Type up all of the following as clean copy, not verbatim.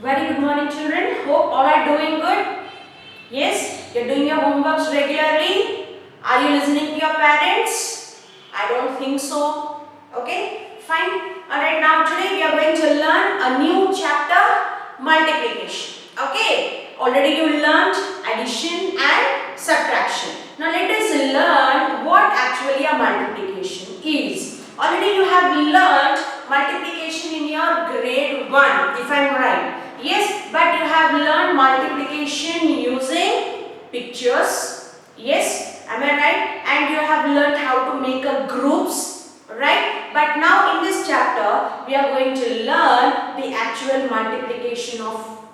Very good morning, children. Hope all are doing good. Yes, you're doing your homeworks regularly. Are you listening to your parents? I don't think so. Okay, fine. Alright, now today we are going to learn a new chapter, multiplication. Okay, already you learned addition and subtraction. Now let us learn what actually a multiplication is. Already you have learned multiplication in your grade 1, if I am right. Yes, but you have learned multiplication using pictures. Yes, am I right? And you have learned how to make a groups, right? But now in this chapter, we are going to learn the actual multiplication of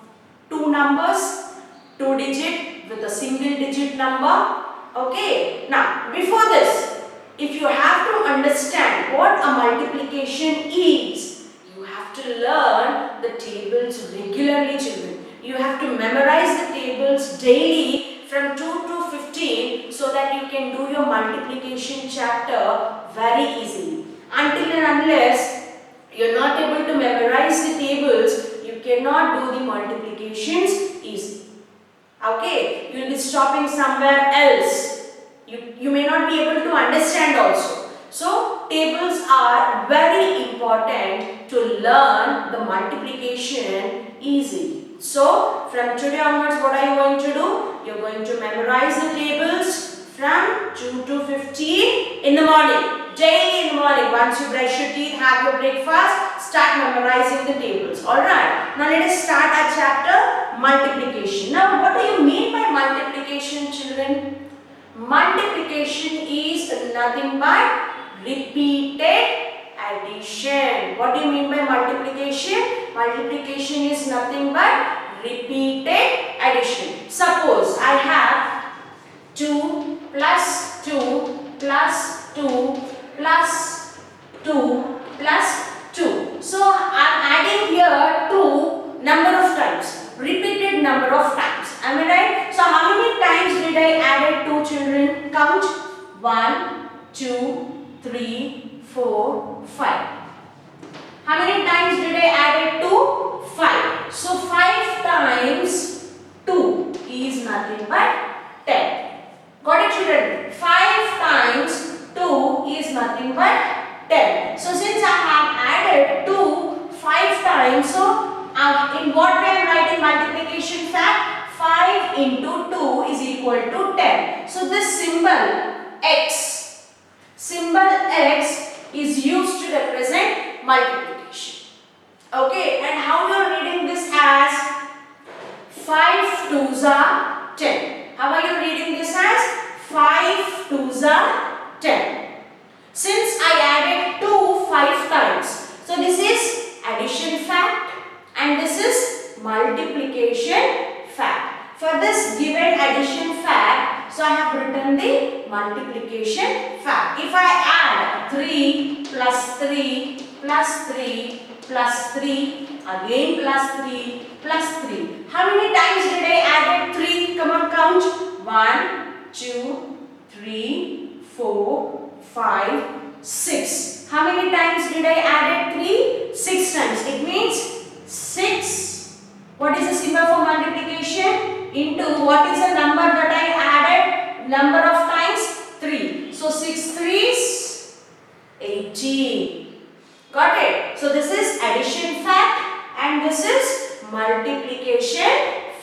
two numbers, two digit with a single digit number. Okay, now before this, if you have to understand what a multiplication is, you have to learn the tables regularly, children. You have to memorize the tables daily from 2 to 15 so that you can do your multiplication chapter very easily. Until and unless you are not able to memorize the tables, you cannot do the multiplications easily. Okay, you will be stopping somewhere else. You may not be able to understand also. So, tables are very important to learn the multiplication easily. So, from today onwards, what are you going to do? You are going to memorize the tables from 2 to 15 in the morning. Daily in the morning. Once you brush your teeth, have your breakfast, start memorizing the tables. Alright. Now, let us start our chapter, multiplication. Now, what do you mean by multiplication, children? Multiplication is nothing but repeated addition. What do you mean by multiplication? Multiplication is nothing but repeated addition. Suppose I have 2 plus 2 plus 2 plus 2 plus 2. So I am adding here 2 number of times, repeated number of times. Am I right? So how many times did I add 2, children? Count. 1, 2, 3, 4, 5. How many times did I add 2? 5. So 5 times 2 is nothing but 10. Got it, children? 5 times 2 is nothing but 10. So since I have added 2 5 times, so in what way I am writing multiplication fact? 5 into 2 is equal to 10. So this symbol X is used to represent multiplication. Okay, and how you are reading this as 5 twos are 10. How are you reading this as 5 twos are 10. Since I added 2 5 times, so this is addition fact and this is multiplication fact. For this given addition fact, so I have written the multiplication fact. If I add 3 plus 3 plus 3 plus 3, again plus 3 plus 3. How many times did I add 3? Come on, count. 1, 2, 3, 4, 5, 6. How many times did I add 3? 6 times. It means 6. What is the symbol for multiplication? Into what is the number that I added? Number of times? 3. So 6 3s 18. Got it? So this is addition fact and this is multiplication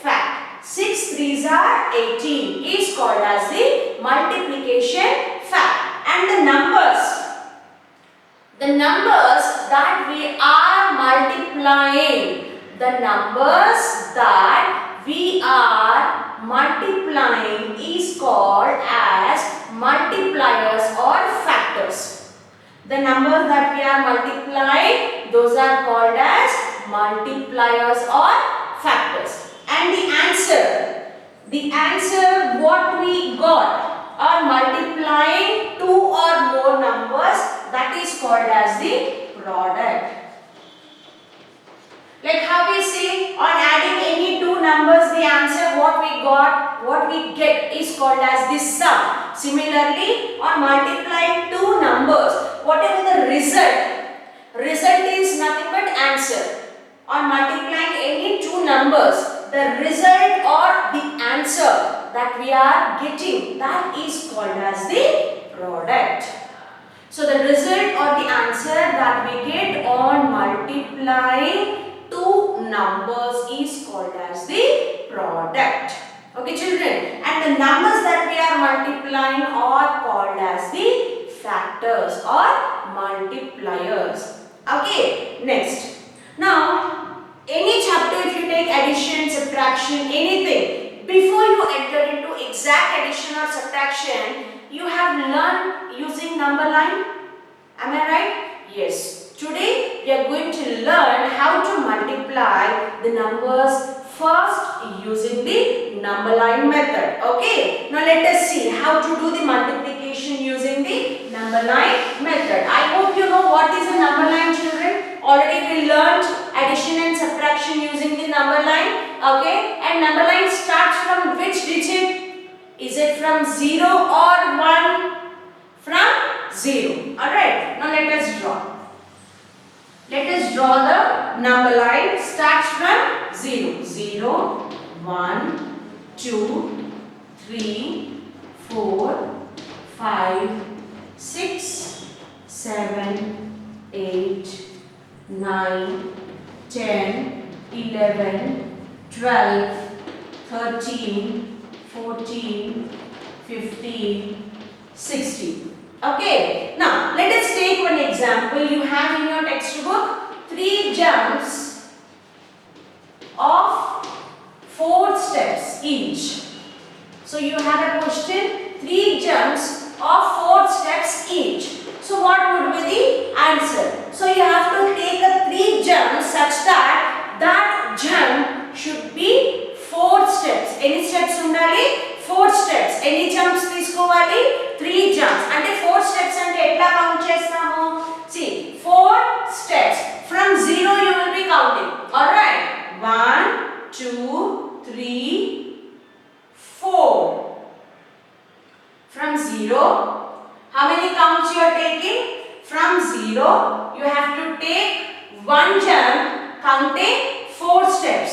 fact. 6 3s are 18 is called as the multiplication fact. And the numbers that we are multiplying, is called as multipliers or factors. The numbers that we are multiplying, those are called as multipliers or factors. And the answer what we got are multiplying 2 or more numbers, that is called as the product. Like how we say on adding any 2 numbers, the answer what we get is called as the sum. Similarly, on multiplying 2 numbers, whatever the result is nothing but answer. on multiplying any two numbers, the result or the answer that we are getting, that is called as the product. So the result or the answer that we get on multiplying two numbers is called as the product. Okay children, and the numbers that we are multiplying are called as the factors or multipliers. Okay, next. Now, any chapter if you take addition, subtraction, anything, before you enter into exact addition or subtraction, you have learned using number line. Am I right? Yes. Today we are going to learn how to multiply the numbers first using the number line method. Okay. Now let us see how to do the multiplication using the number line method. I hope you know what is a number line, children. Already we learned addition and subtraction using the number line. Okay. And number line starts from which digit? Is it from 0 or 1? From 0. Alright. Now let us draw. Let us draw the number line. Starts from 0. 0, 1, 2, 3, 4, 5, 6, 7, 8, 9, 10, 11, 12, 13, 14, 15, 16. Okay, now let us take one example. You have in your textbook 3 jumps of 4 steps each. So you have a question, 3 jumps of 4 steps each. So what would be the answer? So you have to take a 3 jumps such that that jump should be 4 steps. Any steps undali? 4 steps. Any jumps తీసుకోవాలి? 3 jumps. అంటే 4 steps అంటే ఎట్లా count చేస్తాము? See, 4 steps. From 0 you will be counting. Alright. 1, 2, 3, 4. From 0, how many counts you are taking? From 0, you have to take 1 jump counting 4 steps.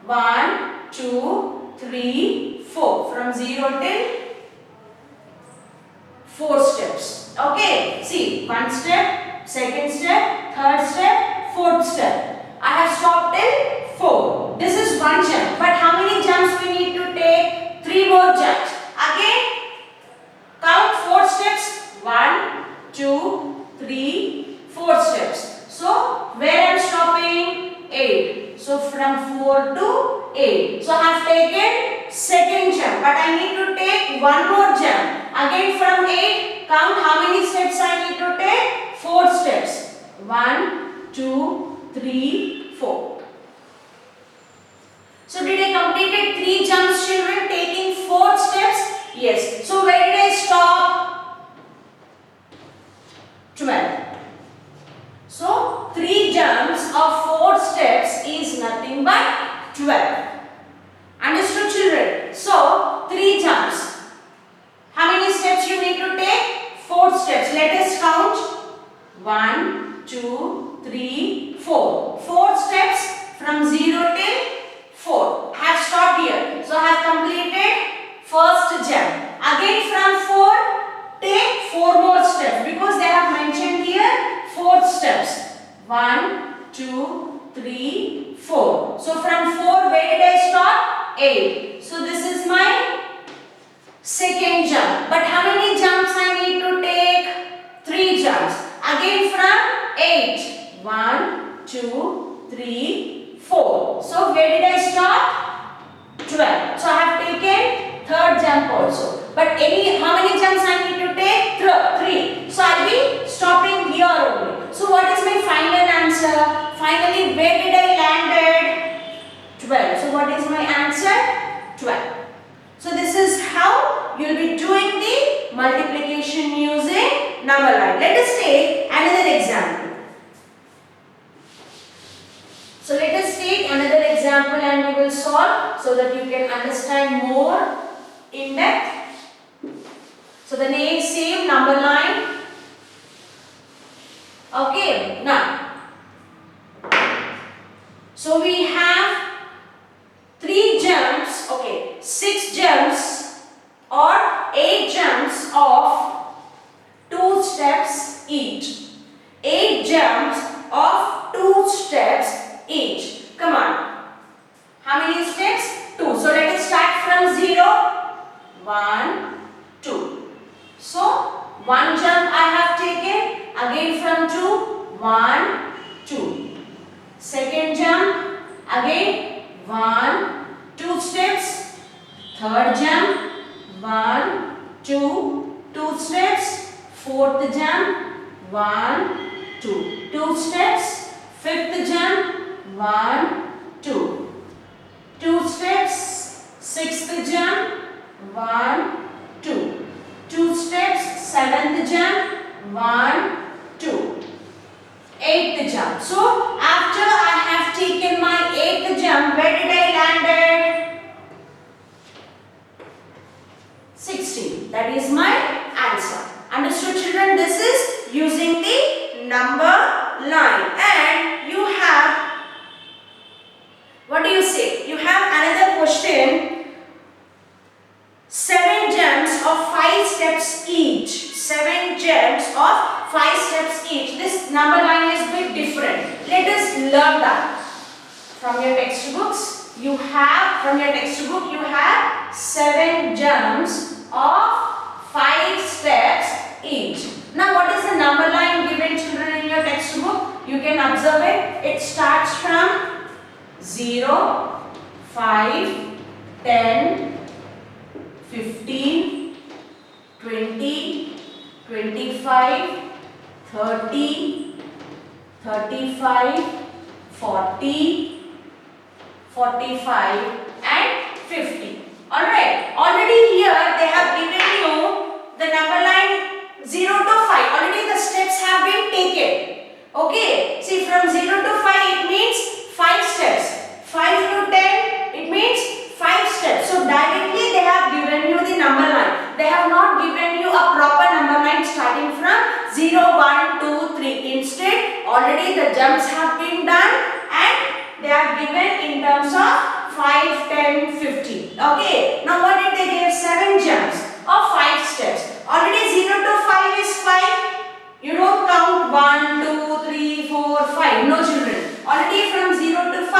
1, 2, 3, 4. From 0 till 4 steps. Okay. See, 1 step, 2nd step, 3rd step, 4th step. I have stopped till 4. This is 1 jump. But how many jumps we need to take? 3 more jumps. Again, count 4 steps. 1, 2, 3, 4 steps. So, where I am stopping? 8. So, from 4 to 8. So, I have taken 2nd jump. But I need to take 1 more jump. Again, from 8, count how many steps I need to take? 4 steps. 1, 2, 3, 4. So, did I completed 3 jumps, children, taking 4 steps? Yes. So, where did I stop? 12. So, 3 jumps of 4 steps is nothing but 12. Understood, children? So, 3 jumps. How many steps you need to take? 4 steps. Let us count. 1, 2, 3, 4. 4 steps from 0 till 4. I have stopped here. So, I have completed first jump. Again from 4, take 4 more steps because they have mentioned here 4 steps. 1, 2, 3, 4. So, from 4, where did I stop? 8. So, this is my 2nd jump. But how many jumps I need to take? 3 jumps. Again from 8. 1, 2, 3, 4. So, where did I stop? 12. So, I have taken 3rd jump also. But how many jumps I need to take? 3. So, I will be stopping here only. So, what is my final answer? Finally, where did I landed? 12. So, what is my answer? 12. So, this is how you will be doing the multiplication using number line. Let us take another example. So, let us take another example and we will solve so that you can understand more in depth. So, the name same number line. Okay, now So we have 3 jumps, okay, 6 jumps or 8 jumps of 2 steps each. 8 jumps of 2 steps each. Come on. How many steps? 2. So let us start from 0. 1, 2. So 1 jump I have taken. Again from 2. 1, 2. Second jump. Again 1, 2 steps. Third jump. 1, 2, 2 steps. Fourth jump. 1, 2, 2 steps. Fifth jump. 1, 2, 2 steps. Sixth jump. 1, 2, 2 steps. Seventh jump. 1, 2. Eighth jump. So after I have taken my eighth jump, where did I landed? 16. That is my answer. Understood, children? This is using the number line. And you have, what do you say? You have another question. 7 jumps of 5 steps each. 7 jumps of 5 steps each. This number line is a bit different. Let us learn that. From your textbooks, you have 7 jumps of 5 steps each. Now what is the number line given, children, in your textbook? You can observe it. It starts from 0, 5, 10, 15, 20, 25, 30, 35, 40, 45 and 50. Alright, already here they have given you the number line 0 to 5. Already the steps have been taken. Okay, see, from 0 to 5 it means 5 steps. 5 to 10 it means 5 steps. So directly they have given you the number line. They have not given you a proper number line starting from 0, 1, 2, 3. Instead, already the jumps have been done and they are given in terms of 5, 10, 15. Okay. Now what did they give? 7 jumps of 5 steps. Already 0 to 5 is 5. You don't count 1, 2, 3, 4, 5. No, children. Already from 0 to 5,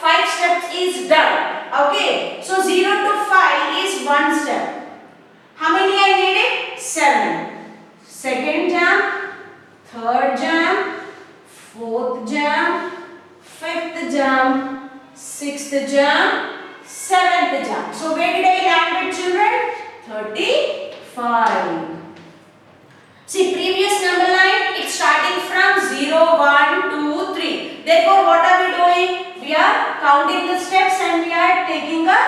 5 steps is done. Okay. So 0 to 5 is 1 step. How many I needed? 7. Second jump, third jump, fourth jump, fifth jump, sixth jump, seventh jump. So where did I land it, children? 35. See, previous number line, it's starting from 0, 1, 2, 3. Therefore, what are we doing? We are counting the steps and we are taking a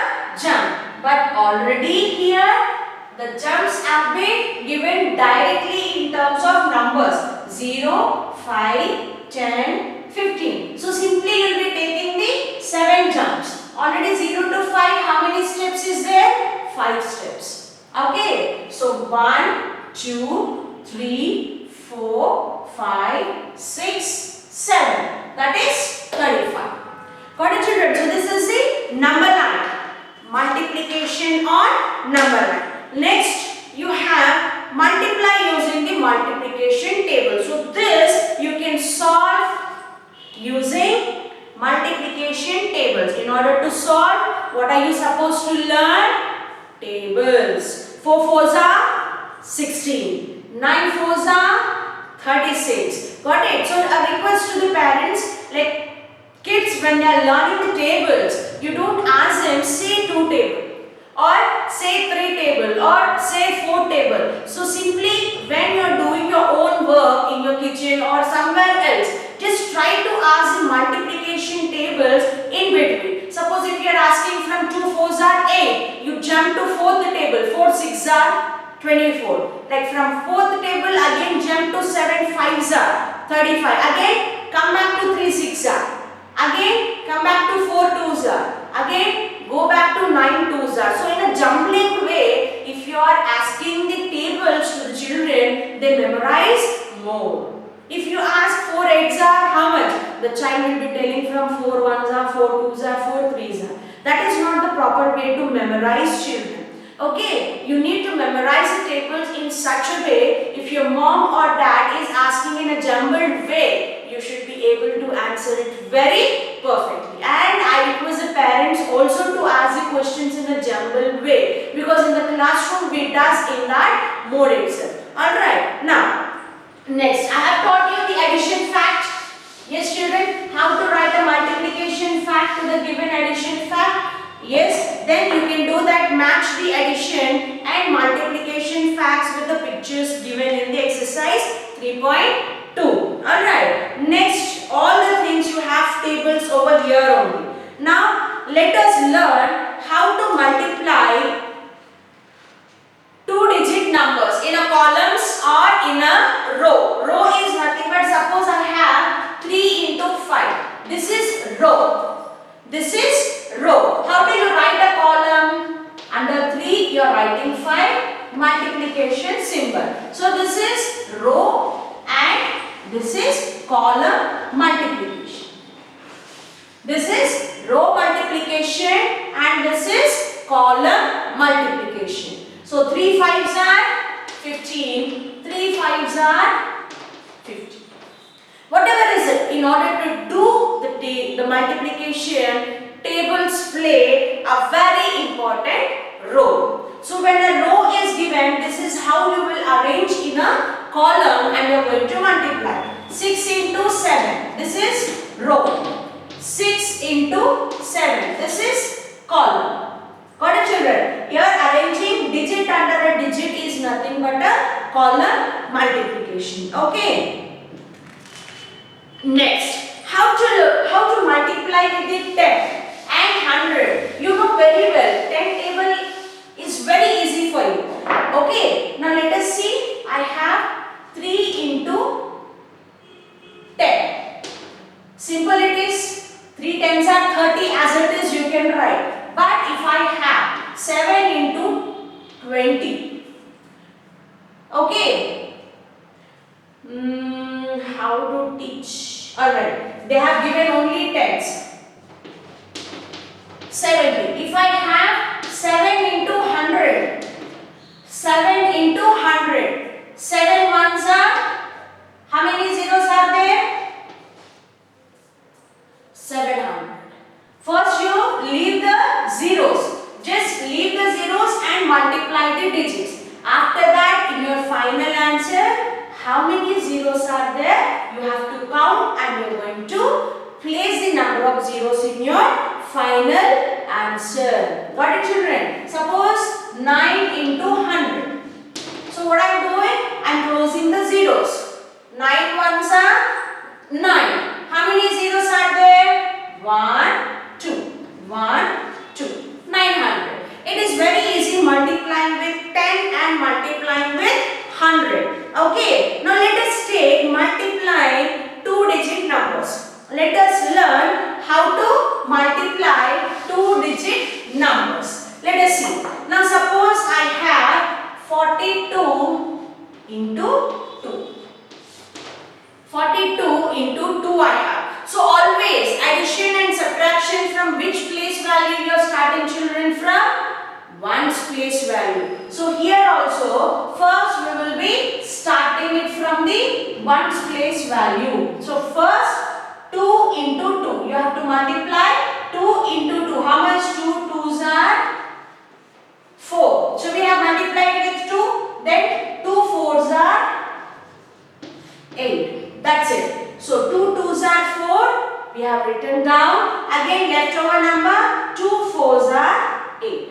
jump. But already here, the jumps have been given directly in terms of numbers 0, 5, 10, 15. So simply you will be taking the 7 jumps. Already 0 to 5, how many steps is there? 5 steps. Okay. So 1, 2, 3, 4, 5, 6, 7. That is 35. Got it, children? So this is the number line. Multiplication on number line. Next, you have multiply using the multiplication table. So this you can solve using multiplication tables. In order to solve, what are you supposed to learn? Tables. 4 fours are 16. 9 fours are 36. Got it? So a request to the parents, like kids, when they are learning the tables, you don't ask them say 2 table or say 3 table or say 4 table. So simply when you are doing your own work in your kitchen or somewhere else, just try to ask the multiplication tables in between. Suppose if you are asking from 2 fours are 8, you jump to 4th table, 4 6 are 24. Like from 4th table again jump to 7 5s are 35. Again come back to 3 6 are. Again come back to 4 2s are. Again go back to 9 2s are. So in a jumbling way, if you are asking the tables to the children, they memorize more. If you ask 4 8s are how much? the child will be telling from 4 ones are, 4 twos are, 4 threes are. That is not the proper way to memorize, children. Okay, you need to memorize the tables in such a way. If your mom or dad is asking in a jumbled way, you should be able to answer it very perfectly. And I request the parents also to ask the questions in a jumbled way, because in the classroom we does in that mode itself. Alright, now next I have taught you the addition fact. Yes children, how to write a multiplication fact to the given addition fact. Yes, then you can do that, match the addition and multiplication facts with the pictures given in the exercise 3.2. Alright, next all the things you have tables over here only. Now let us learn how to multiply two-digit numbers in a columns or in a row. Row is nothing but, suppose I have 3 into 5. This is row. This is row. How do you write a column? Under 3 you are writing 5, multiplication symbol. So this is row and this is column multiplication. This is row multiplication and this is column multiplication. So 3 5s are 15, 3 5s are 15. Whatever is it, in order to do the multiplication, tables play a very important role. So when a row is given, this is how you will arrange in a column and you are going to multiply. 6 into 7, this is row. 6 into 7, this is column. Got it children? Here arranging digit under a digit is nothing but a column multiplication. Okay. Next, how to multiply with the 10 and 100. You know very well, 10 table is very easy for you. Okay, now let us see. I have 3 into 10. Simple it is. 3 tens are 30, as it is you can write. But if I have 7 into 20. Okay. How to teach? Alright, they have given only tens. 70. If I have 7 into 100, 7 into 100, 7 ones are, how many zeros are there? 700. First you leave the zeros. Just leave the zeros and multiply the digits. After that, in your final answer, how many zeros are there? You have to count and you are going to place the number of zeros in your final answer. Got it children? Suppose 9 into 100. So what I am doing? I am closing the zeros. 9 ones are 9. How many zeros are there? 1, 2. 1, 2. 900. It is very easy multiplying with 10 and multiplying with 100. Okay. Now let us take multiply two-digit numbers. Let us learn how to multiply two-digit numbers. Let us see. Now suppose I have 42 into 2. 42 into 2 I have. So always addition and subtraction, from which place value you are starting children? From ones place value. So here also first we will be starting it from the ones place value. So first 2 into 2. You have to multiply 2 into 2. How much? 2 2s are 4. So we have multiplied with 2. Then 2 4s are 8. That's it. So 2 2s are 4. We have written down. Again leftover number 2 4s are 8.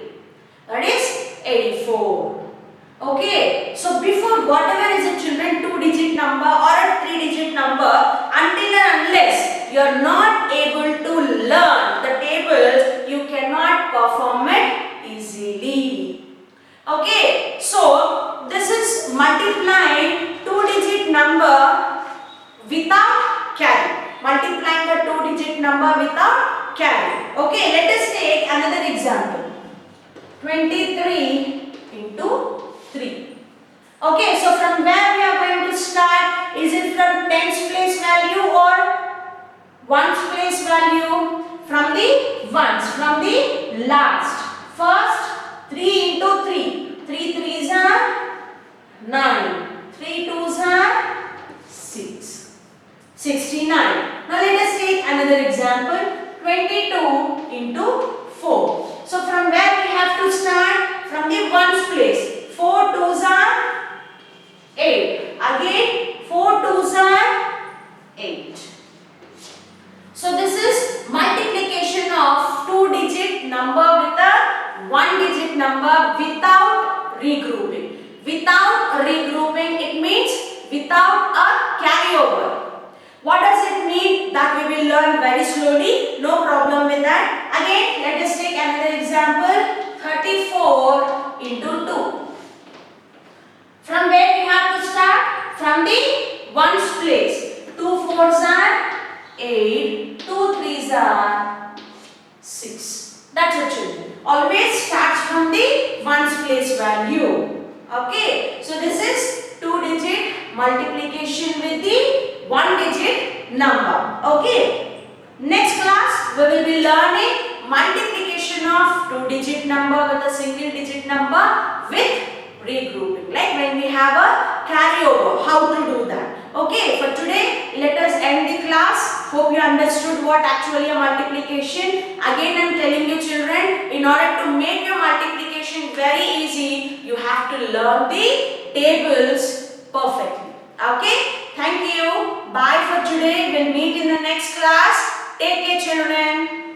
That is 84. Okay. So before whatever is a children two-digit number or a three-digit number, until and unless you are not able to learn the tables, you cannot perform it easily. Okay. So this is multiplying two-digit number without carry. Multiplying the two-digit number without carry. Okay. Let us take another example. 23 into 3. Okay, so from where we are going to start? Is it from tens place value or last. First 3 into 3. 3 threes are 9. 3 twos are 6. 69. Now let us take another example. 22 into 4. So from where we have to start? From the ones place. 4 twos are 8. Again 4 twos are 8. So this is multiplication of 2-digit number with a 1-digit number without regrouping. Without regrouping, it means without a carryover. What does it mean? That we will learn very slowly. No problem with that. Again, let us take another example. 34 into 2. From where we have to start? From the ones place. 2 fours are 8. 2 threes are 6. That's it, children. Always starts from the ones place value. Okay. So this is 2-digit multiplication with the 1-digit number. Okay. Next class we will be learning multiplication of 2-digit number with a single-digit number with regrouping. Like when we have a carryover, how to do that. Okay. For today, let us end the class. Hope you understood what actually a multiplication. Again, I am telling you, children, in order to make your multiplication very easy, you have to learn the tables perfectly. Okay. Thank you. Bye for today. We'll meet in the next class. Take care, children.